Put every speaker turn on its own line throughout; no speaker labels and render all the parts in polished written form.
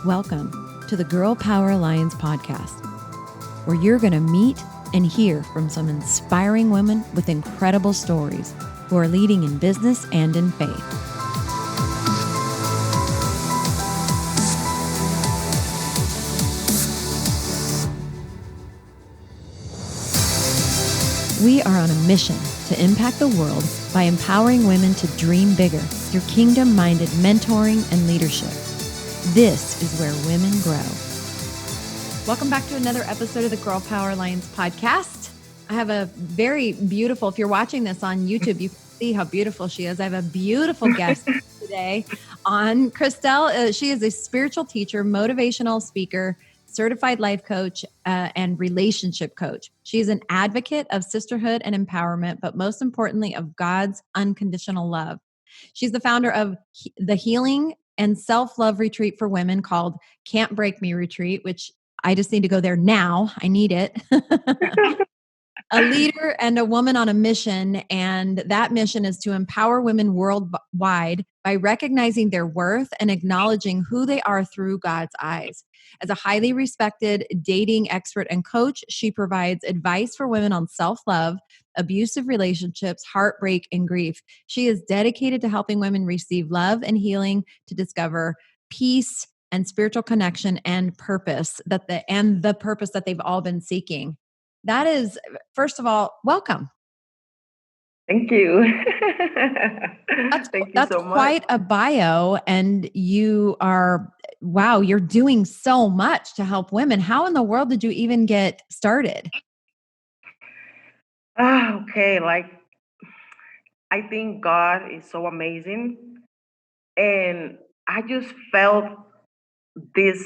Welcome to the Girl Power Alliance podcast, where you're going to meet and hear from some inspiring women with incredible stories who are leading in business and in faith. We are on a mission to impact the world by empowering women to dream bigger through kingdom-minded mentoring and leadership. This is where women grow. Welcome back to another episode of the Girl Power Alliance podcast. I have a very beautiful, if you're watching this on YouTube, you can see how beautiful she is. I have a beautiful guest today on Kristel. She is a spiritual teacher, motivational speaker, certified life coach, and relationship coach. She is an advocate of sisterhood and empowerment, but most importantly, of God's unconditional love. She's the founder of the healing and self-love retreat for women called Can't Break Me Retreat, which I just need to go there now. I need it. A leader and a woman on a mission, and that mission is to empower women worldwide by recognizing their worth and acknowledging who they are through God's eyes. As a highly respected dating expert and coach, she provides advice for women on self-love, abusive relationships, heartbreak, and grief. She is dedicated to helping women receive love and healing, to discover peace and spiritual connection and purpose the purpose that they've all been seeking. That is, first of all, welcome.
Thank you.
Thank
you
that's
so much.
Quite a bio, and you are, wow, you're doing so much to help women. How in the world did you even get started?
Okay, I think God is so amazing, and I just felt this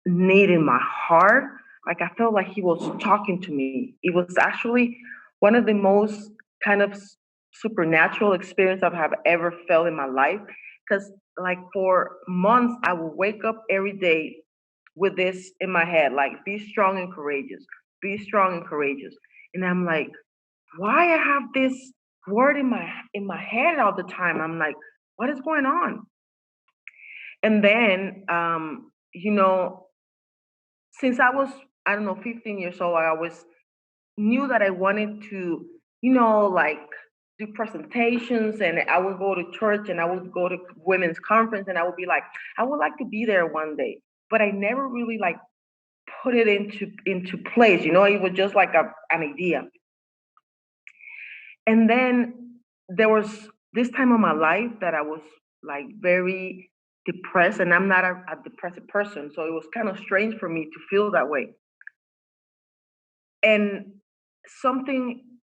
need in my heart. I felt like He was talking to me. It was actually one of the most kind of supernatural experience I have ever felt in my life. Because for months, I would wake up every day with this in my head, be strong and courageous, be strong and courageous. And I'm like, why I have this word in my head all the time? I'm like, what is going on? And then, since I was, I don't know, 15 years old, I always knew that I wanted to, do presentations, and I would go to church and I would go to women's conference and I would be like, I would like to be there one day. But I never really put it into place. It was just an idea. And then there was this time of my life that I was very depressed, and I'm not a depressive person, so it was kind of strange for me to feel that way. And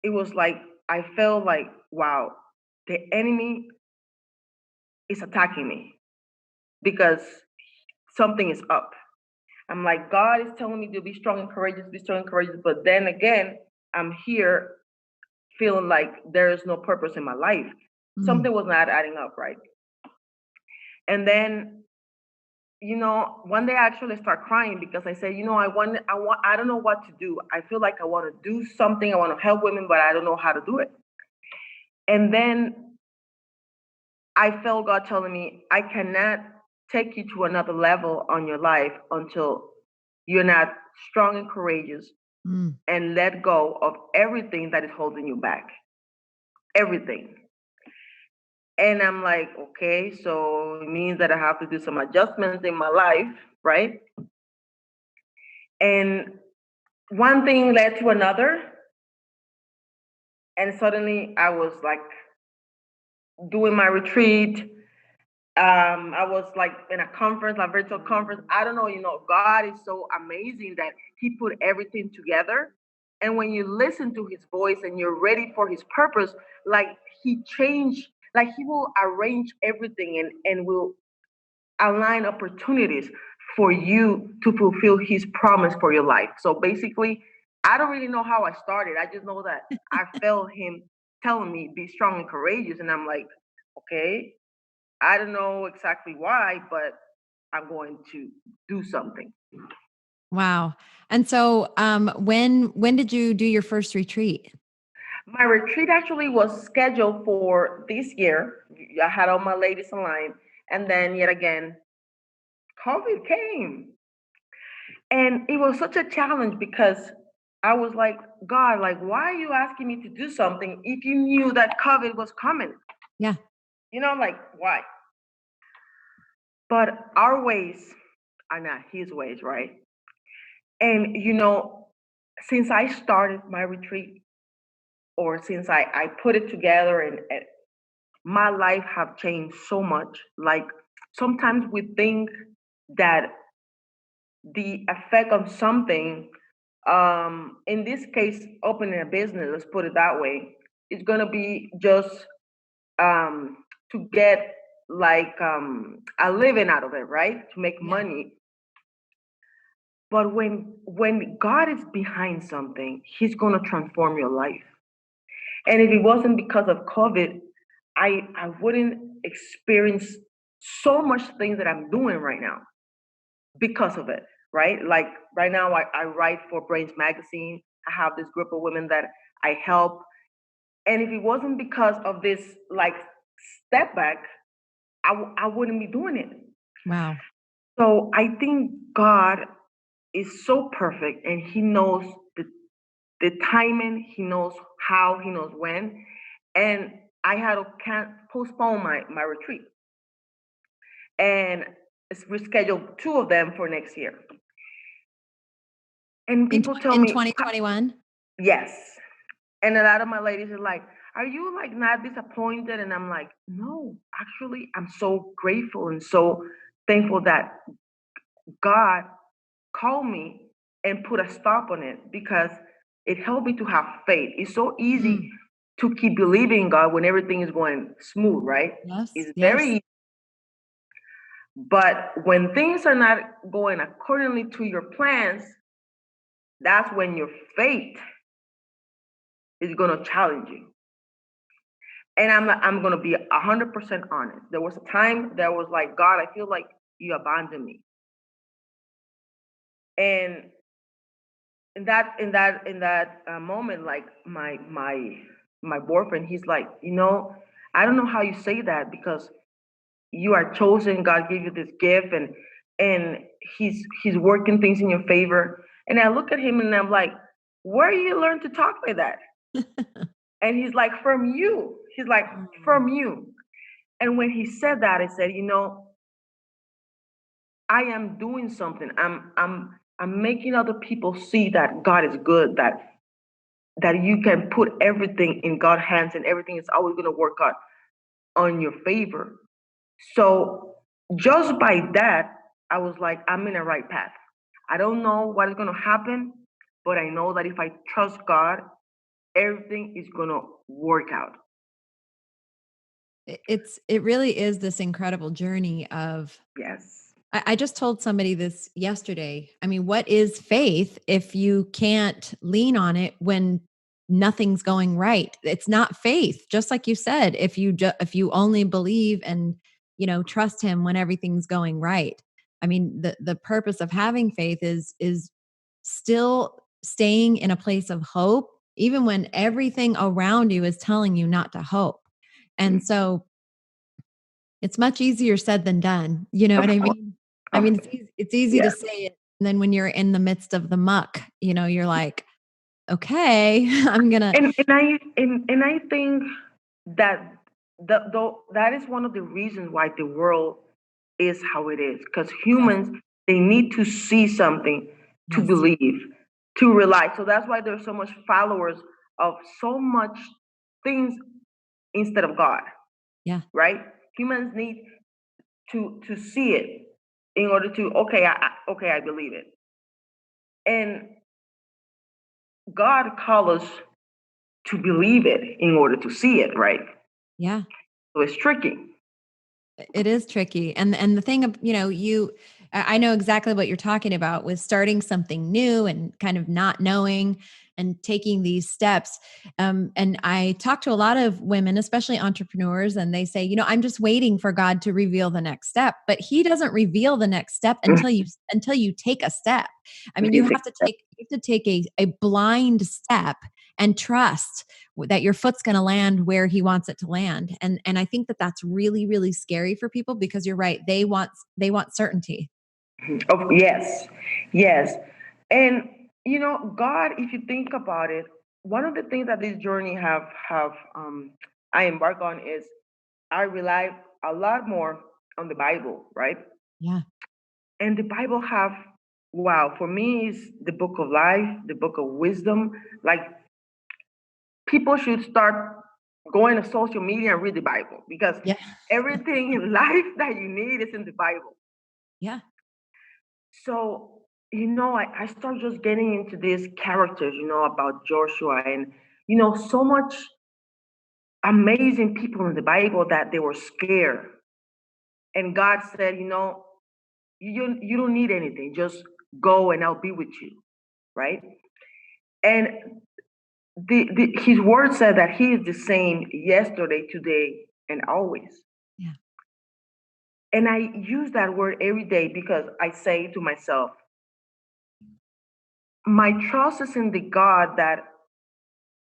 it was I felt like, wow, the enemy is attacking me because something is up. I'm like, God is telling me to be strong and courageous, be strong and courageous. But then again, I'm here feeling like there is no purpose in my life. Something was not adding up, right? And then, one day I actually start crying because I said, I don't know what to do. I feel like I want to do something. I want to help women, but I don't know how to do it. And then I felt God telling me, I cannot take you to another level on your life until you're not strong and courageous and let go of everything that is holding you back. Everything. And I'm like, okay, so it means that I have to do some adjustments in my life, right? And one thing led to another. And suddenly I was doing my retreat. I was in a conference, a virtual conference. I don't know, God is so amazing that He put everything together. And when you listen to His voice and you're ready for His purpose, He changed, He will arrange everything and will align opportunities for you to fulfill His promise for your life. So basically, I don't really know how I started. I just know that I felt Him telling me, be strong and courageous. And I'm like, okay, I don't know exactly why, but I'm going to do something.
Wow. And so when did you do your first retreat?
My retreat actually was scheduled for this year. I had all my ladies aligned. And then yet again, COVID came. And it was such a challenge because I was like, God, like, why are you asking me to do something if you knew that COVID was coming?
Yeah.
Like, why? But our ways are not his ways, right? And, since I started my retreat, or since I put it together, and my life have changed so much. Like, sometimes we think that the effect of something, in this case, opening a business, let's put it that way, it's gonna be just to get like a living out of it, right? To make
Yeah.
money. But when God is behind something, He's gonna transform your life. And if it wasn't because of COVID, I wouldn't experience so much things that I'm doing right now because of it, right? Like right now, I write for Brains Magazine. I have this group of women that I help. And if it wasn't because of this, like, step back, I wouldn't be doing it.
Wow.
So I think God is so perfect, and He knows the timing, He knows how, He knows when. And I had to postpone my retreat and reschedule two of them for next year. And people tell
In
me,
2021?
yes. And a lot of my ladies are like, are you like not disappointed? And I'm like, no, actually, I'm so grateful and so thankful that God called me and put a stop on it, because it helped me to have faith. It's so easy
Mm.
to keep believing in God when everything is going smooth, right?
Yes.
It's very
Yes.
easy. But when things are not going accordingly to your plans, that's when your faith is going to challenge you. And I'm gonna be 100% honest. There was a time that was like, God, I feel like you abandoned me. And in that moment, like my boyfriend, he's like, I don't know how you say that, because you are chosen. God gave you this gift, and he's working things in your favor. And I look at him and I'm like, where you learn to talk like that? And he's like, from you. He's like,
Mm.
from you. And when he said that, I said, I am doing something. I'm making other people see that God is good, that you can put everything in God's hands, and everything is always going to work out on your favor. So just by that, I was like, I'm in the right path. I don't know what is going to happen, but I know that if I trust God, everything is going to work out.
It really is this incredible journey of,
Yes.
I just told somebody this yesterday. I mean, what is faith if you can't lean on it when nothing's going right? It's not faith. Just like you said, if you only believe and, trust him when everything's going right. I mean, the purpose of having faith is still staying in a place of hope even when everything around you is telling you not to hope. And so it's much easier said than done. You know
Of
what I
course.
mean? I
Of
mean,
course.
it's easy to
Yes.
say it. And then when you're in the midst of the muck, you're like, okay, I'm going to,
And I think that though that is one of the reasons why the world is how it is, because
yes,
humans, they need to see something to
yes,
believe, to rely. So that's why there's so much followers of so much things instead of God,
yeah,
right? Humans need to see it in order to, okay, okay, I believe it. And God calls us to believe it in order to see it, right?
yeah.
So it's tricky.
It is tricky. And the thing of, I know exactly what you're talking about with starting something new and kind of not knowing and taking these steps. And I talk to a lot of women, especially entrepreneurs, and they say, I'm just waiting for God to reveal the next step, but he doesn't reveal the next step until you take a step. I mean,
Until you take
you have to take a blind step and trust that your foot's going to land where he wants it to land. And I think that that's really, really scary for people, because you're right. They want certainty.
Oh, yes, yes. And God, if you think about it, one of the things that this journey have I embark on is I rely a lot more on the Bible, right?
Yeah.
And the Bible have, wow, for me is the book of life, the book of wisdom. Like, people should start going to social media and read the Bible, because
Yeah.
everything in life that you need is in the Bible.
Yeah.
So, I start just getting into these characters, about Joshua, and, so much amazing people in the Bible that they were scared. And God said, you don't need anything. Just go and I'll be with you. Right. And his word said that he is the same yesterday, today, and always.
Yeah.
And I use that word every day because I say to myself, my trust is in the God that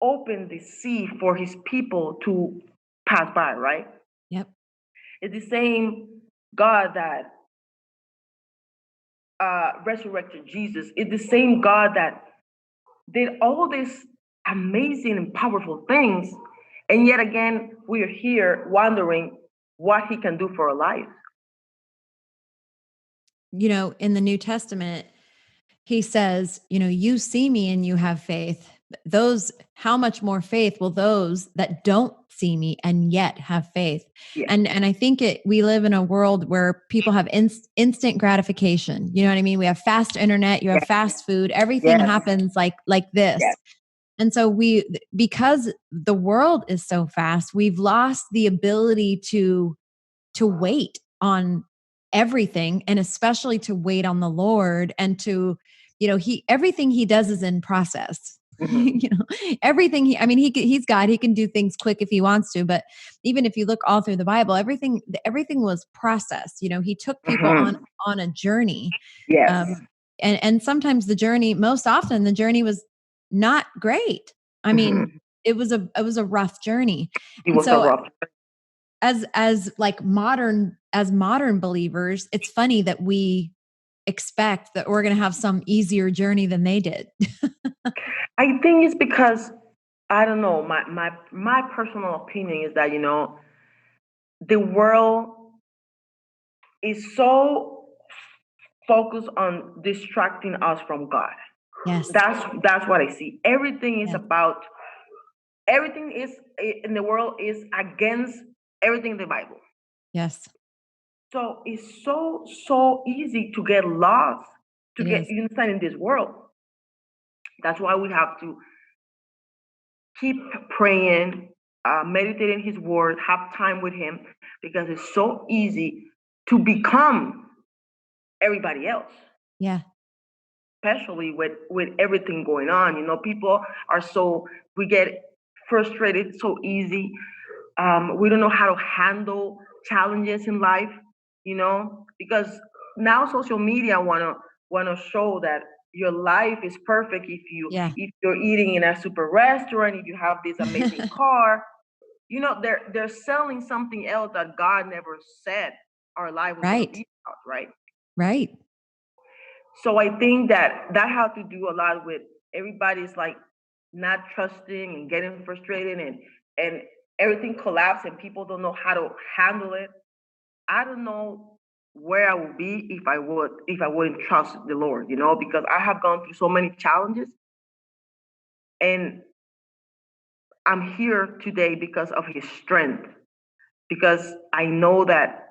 opened the sea for his people to pass by, right?
Yep.
It's the same God that resurrected Jesus. It's the same God that did all these amazing and powerful things. And yet again, we are here wondering what he can do for our life.
In the New Testament, he says, you see me and you have faith. Those, how much more faith will those that don't see me and yet have faith?
Yeah.
And I think we live in a world where people have instant gratification. You know what I mean? We have fast internet, you have
Yes.
fast food, everything
Yes.
happens like this.
Yes.
And so because the world is so fast, we've lost the ability to wait on everything, and especially to wait on the Lord, and to, everything he does is in process.
Mhm.
Everything he's God, he can do things quick if he wants to, but even if you look all through the Bible, everything was processed. He took people
Mhm.
on a journey.
Yes.
And sometimes most often the journey was not great. I mean,
Mhm.
it was a rough journey.
It
And
was a
so
rough.
as modern believers, it's funny that we expect that we're going to have some easier journey than they did.
I think it's because, I don't know. My personal opinion is that the world is so focused on distracting us from God.
Yes.
That's what I see. Everything is
Yes.
about, everything is in the world is against everything in the Bible.
Yes.
So it's so easy to get lost, to
It
get,
is.
you understand, in this world. That's why we have to keep praying, meditating his word, have time with him, because it's so easy to become everybody else,
Yeah.
especially with everything going on. People are so, we get frustrated so easy. We don't know how to handle challenges in life, because now social media wanna show that your life is perfect
Yeah.
if you're eating in a super restaurant, if you have this amazing car. They're selling something else that God never said our life was gonna
Right.
be about, right?
Right.
So I think that has to do a lot with everybody's like not trusting and getting frustrated, and everything collapsed and people don't know how to handle it. I don't know where I would be if I wouldn't trust the Lord, because I have gone through so many challenges, and I'm here today because of his strength, because I know that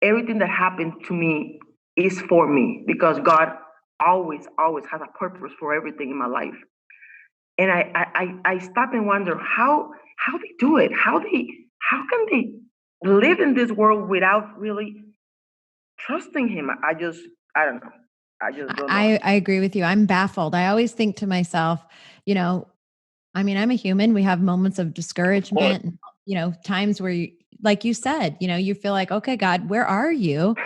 everything that happened to me is for me, because God always has a purpose for everything in my life. And I stop and wonder how they do it, how can they live in this world without really trusting him. I don't know. I just don't know.
I agree with you. I'm baffled. I always think to myself, you know, I'm a human. We have moments of
Of course.
discouragement, and, times where like you said, you feel like, okay, God, where are you?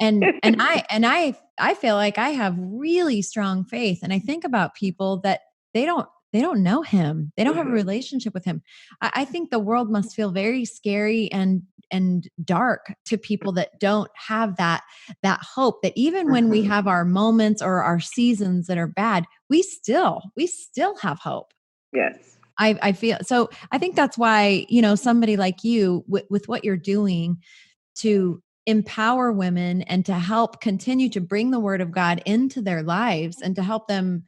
And I feel like I have really strong faith. And I think about people that they don't know him. They don't have a
Mhm.
relationship with him. I think the world must feel very scary and and dark to people that don't have that hope, that even when we have our moments or our seasons that are bad, we still have hope.
Yes.
I feel so. I think that's why, somebody like you with what you're doing to empower women and to help continue to bring the word of God into their lives and to help them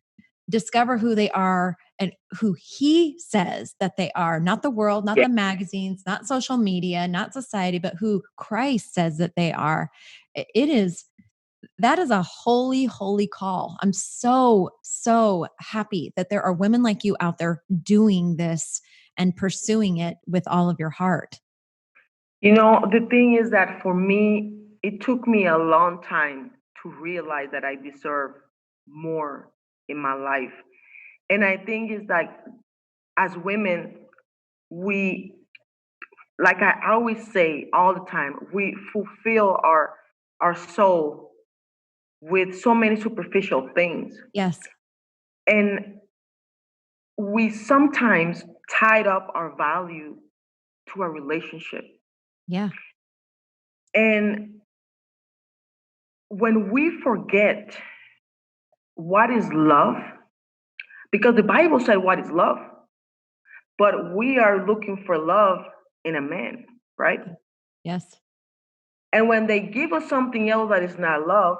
discover who they are and who he says that they are, not the world, not
Yeah.
the magazines, not social media, not society, but who Christ says that they are. That is a holy, holy call. I'm so, so happy that there are women like you out there doing this and pursuing it with all of your heart.
The thing is that for me, it took me a long time to realize that I deserve more in my life. And I think it's like, as women, we, like I always say all the time, we fulfill our soul with so many superficial things.
Yes.
And we sometimes tied up our value to a relationship.
Yeah.
And when we forget what is love, because the Bible said what is love, but we are looking for love in a man, right?
Yes.
And when they give us something else that is not love,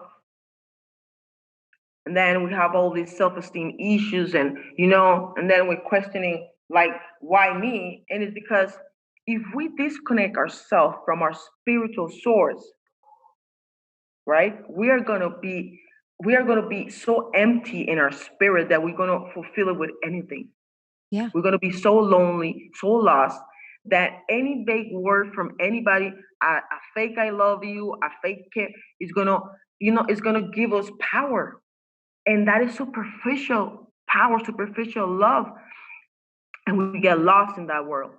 and then we have all these self-esteem issues, and then we're questioning, like, why me? And it's because if we disconnect ourselves from our spiritual source, right, we are going to be so empty in our spirit that we're going to fulfill it with anything.
Yeah.
We're going to be so lonely, so lost, that any vague word from anybody, a fake I love you, a fake care, is going to, it's going to give us power. And that is superficial power, superficial love. And we get lost in that world.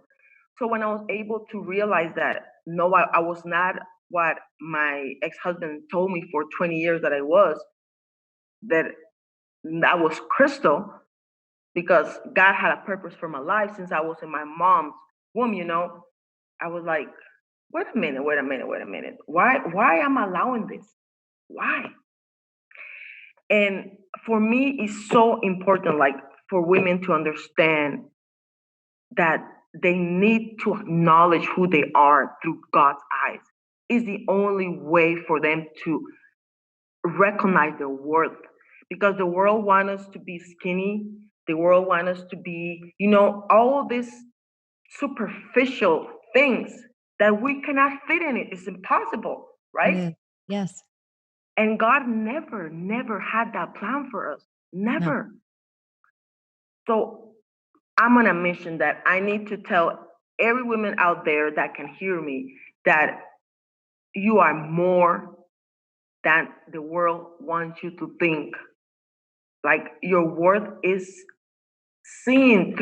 So when I was able to realize that, no, I was not what my ex-husband told me for 20 years that I was, that I was Kristel, because God had a purpose for my life since I was in my mom's womb. I was like, wait a minute, wait a minute, wait a minute. Why am I allowing this? Why? And for me, it's so important, like, for women to understand that they need to acknowledge who they are through God's eyes. Is the only way for them to recognize their worth. Because the world wants us to be skinny. The world wants us to be, all these superficial things that we cannot fit in it. It's impossible,
It
right?
is. Yes.
And God never, never had that plan for us.
No.
Never. So I'm on a mission that I need to tell every woman out there that can hear me that you are more than the world wants you to think. Like, your worth is seeing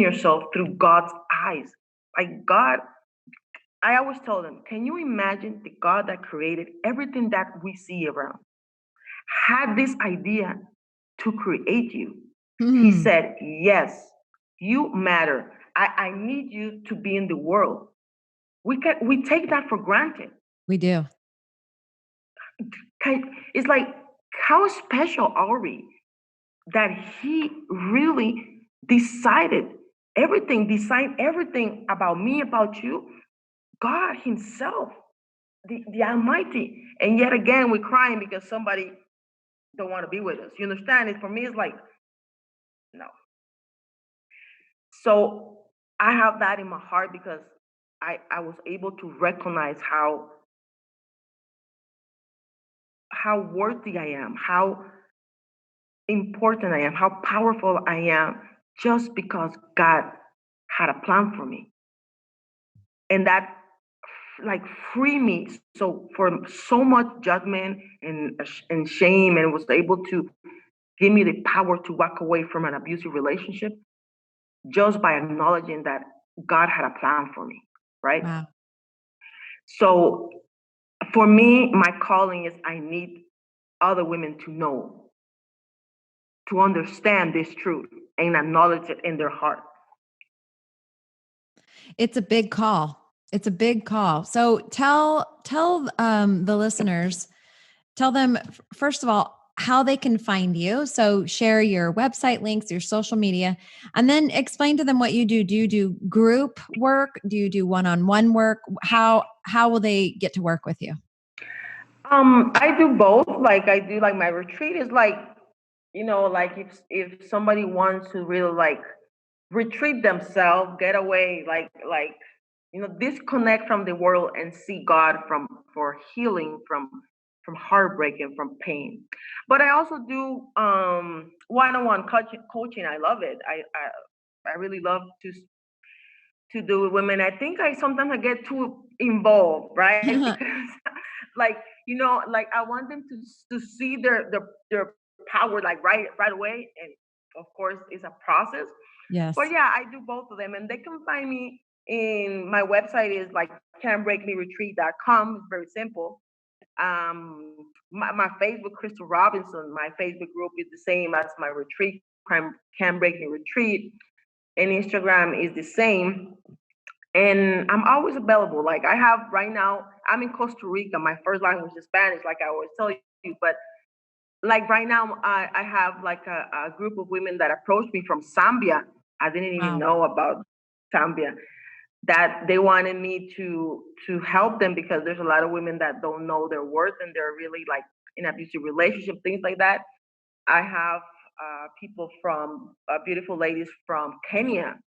yourself through God's eyes. Like, God, I always tell them, can you imagine the God that created everything that we see around had this idea to create you? He said, yes, you matter. I need you to be in the world. We take that for granted.
We do.
It's like, how special are we that he really designed everything about me, about you, God himself, the Almighty. And yet again, we're crying because somebody don't want to be with us. You understand? It for me, it's like, no. So I have that in my heart because I was able to recognize how worthy I am, how important I am, how powerful I am, just because God had a plan for me. And that, like, free me so for so much judgment and shame, and was able to give me the power to walk away from an abusive relationship just by acknowledging that God had a plan for me, right?
Wow.
So for me, my calling is, I need other women to know, to understand this truth and acknowledge it in their heart.
It's a big call. It's a big call. So tell the listeners, tell them first of all how they can find you. So share your website links, your social media, and then explain to them what you do. Do you do group work? Do you do one-on-one work? How will they get to work with you?
I do both. Like I do like my retreat is like, like if somebody wants to really like retreat themselves, get away, disconnect from the world and see God for healing from heartbreak and from pain. But I also do one-on-one coaching. I love it. I really love to do with women. I think I sometimes I get too involved, right? Because like like I want them to see their power like right away, and of course it's a process. But
Yes.
yeah, I do both of them, and they can find me in my website is like can'tbreakmeretreat.com. It's very simple. My Facebook, Kristel Robinson, my Facebook group is the same as my retreat, Can Break Me Retreat, and Instagram is the same. And I'm always available. Like I have right now, I'm in Costa Rica. My first language is Spanish, like I always tell you. But like right now, I have like a group of women that approached me from Zambia. I didn't even
Wow.
know about Zambia. That they wanted me to help them because there's a lot of women that don't know their worth and they're really like in abusive relationship, things like that. I have people from beautiful ladies from Kenya,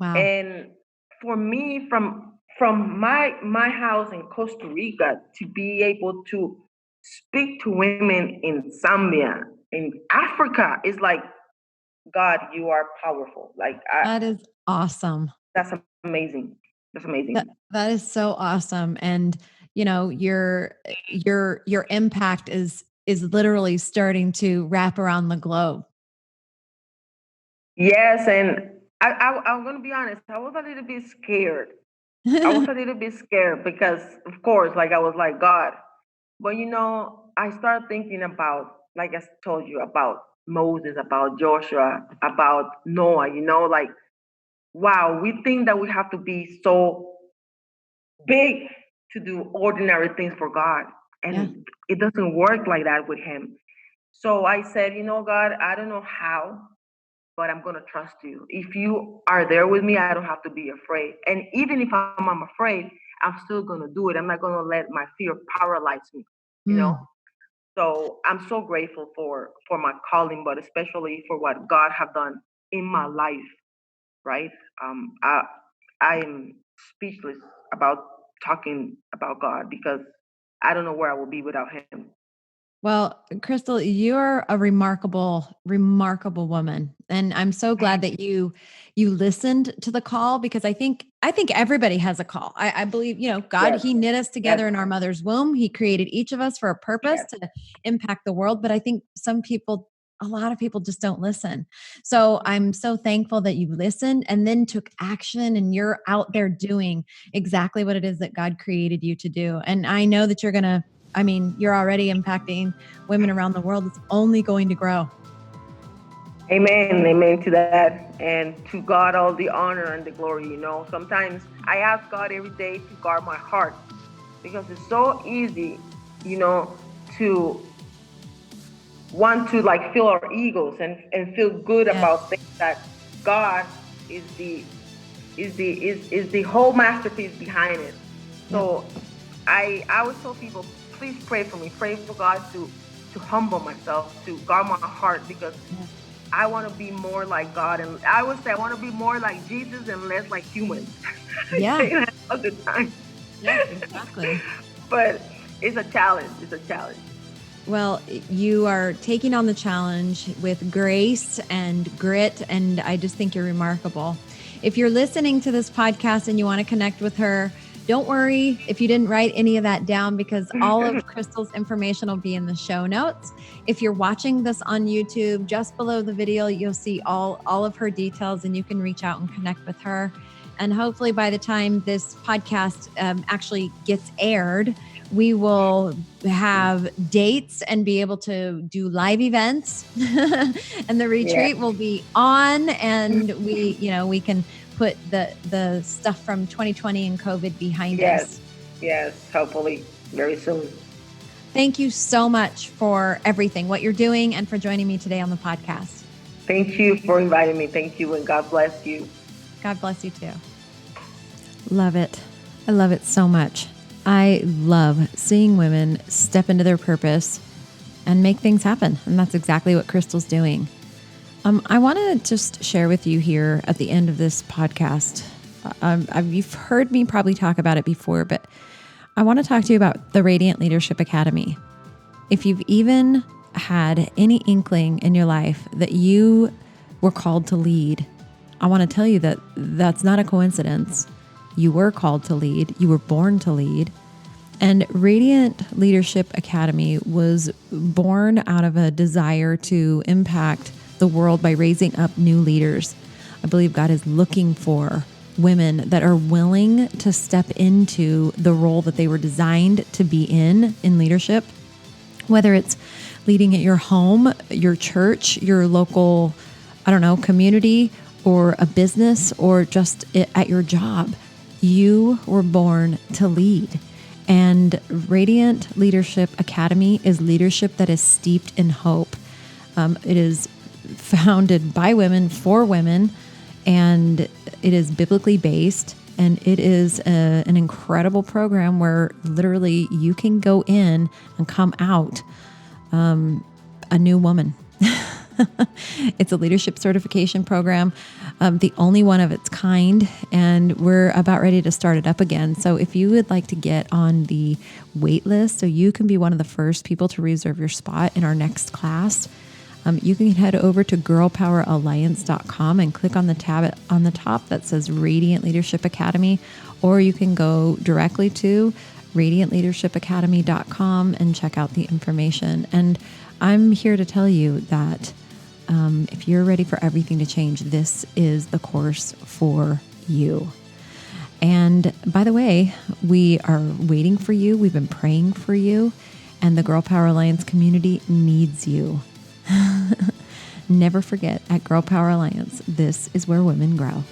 Wow.
and for me, from my house in Costa Rica to be able to speak to women in Zambia, in Africa, is like, God, you are powerful. Like
That is awesome.
that's amazing. That's amazing.
That is so awesome. And your impact is literally starting to wrap around the globe.
Yes, and I'm gonna be honest. I was a little bit scared. I was a little bit scared because, of course, like I was like, God. But I started thinking about, like I told you, about Moses, about Joshua, about Noah. Like, wow, we think that we have to be so big to do ordinary things for God,
Yeah.
and it doesn't work like that with Him. So I said, God, I don't know how, but I'm going to trust you. If you are there with me, I don't have to be afraid. And even if I'm afraid, I'm still going to do it. I'm not going to let my fear paralyze me, you know?
Mm.
So I'm so grateful for my calling, but especially for what God have done in my life, right? I am speechless about talking about God because I don't know where I will be without Him.
Well, Kristel, you're a remarkable, remarkable woman. And I'm so glad that you listened to the call because I think everybody has a call. I believe, God,
Yes,
He knit us
yes,
together in our mother's womb. He created each of us for a purpose
yes.
to impact the world. But I think a lot of people just don't listen. So I'm so thankful that you listened and then took action and you're out there doing exactly what it is that God created you to do. And I know that you're already impacting women around the world. It's only going to grow.
Amen. Amen to that. And to God all the honor and the glory. Sometimes I ask God every day to guard my heart because it's so easy, to want to like feel our egos and feel good
Yes.
about things that God is the whole masterpiece behind it.
Yep.
So I always tell people, please pray for me. Pray for God to humble myself, to guard my heart because
Yes.
I want to be more like God. And I would say I want to be more like Jesus and less like humans. I
Yeah.
say that all the time.
Yeah, exactly.
But it's a challenge. It's a challenge.
Well, you are taking on the challenge with grace and grit, and I just think you're remarkable. If you're listening to this podcast and you want to connect with her, don't worry if you didn't write any of that down because all of Kristel's information will be in the show notes. If you're watching this on YouTube, just below the video, you'll see all of her details and you can reach out and connect with her. And hopefully by the time this podcast actually gets aired, we will have dates and be able to do live events and the retreat will be on and we can put the stuff from 2020 and COVID behind us.
Yes, hopefully very soon.
Thank you so much for everything, what you're doing, and for joining me today on the podcast.
Thank you for inviting me. Thank you, and God bless you.
God bless you too. Love it. I love it so much. I love seeing women step into their purpose and make things happen. And that's exactly what Kristel's doing. I want to just share with you here at the end of this podcast. You've heard me probably talk about it before, but I want to talk to you about the Radiant Leadership Academy. If you've even had any inkling in your life that you were called to lead, I want to tell you that that's not a coincidence. You were called to lead. You were born to lead. And Radiant Leadership Academy was born out of a desire to impact the world by raising up new leaders. I believe God is looking for women that are willing to step into the role that they were designed to be in leadership, whether it's leading at your home, your church, your local, community, or a business, or just at your job. You were born to lead. And Radiant Leadership Academy is leadership that is steeped in hope. It is founded by women for women, and it is biblically based, and it is an incredible program where literally you can go in and come out a new woman. It's a leadership certification program, the only one of its kind, and we're about ready to start it up again. So if you would like to get on the wait list so you can be one of the first people to reserve your spot in our next class, you can head over to girlpoweralliance.com and click on the tab on the top that says Radiant Leadership Academy, or you can go directly to radiantleadershipacademy.com and check out the information. And I'm here to tell you that if you're ready for everything to change, this is the course for you. And by the way, we are waiting for you. We've been praying for you, and the Girl Power Alliance community needs you. Never forget, at Girl Power Alliance, this is where women grow.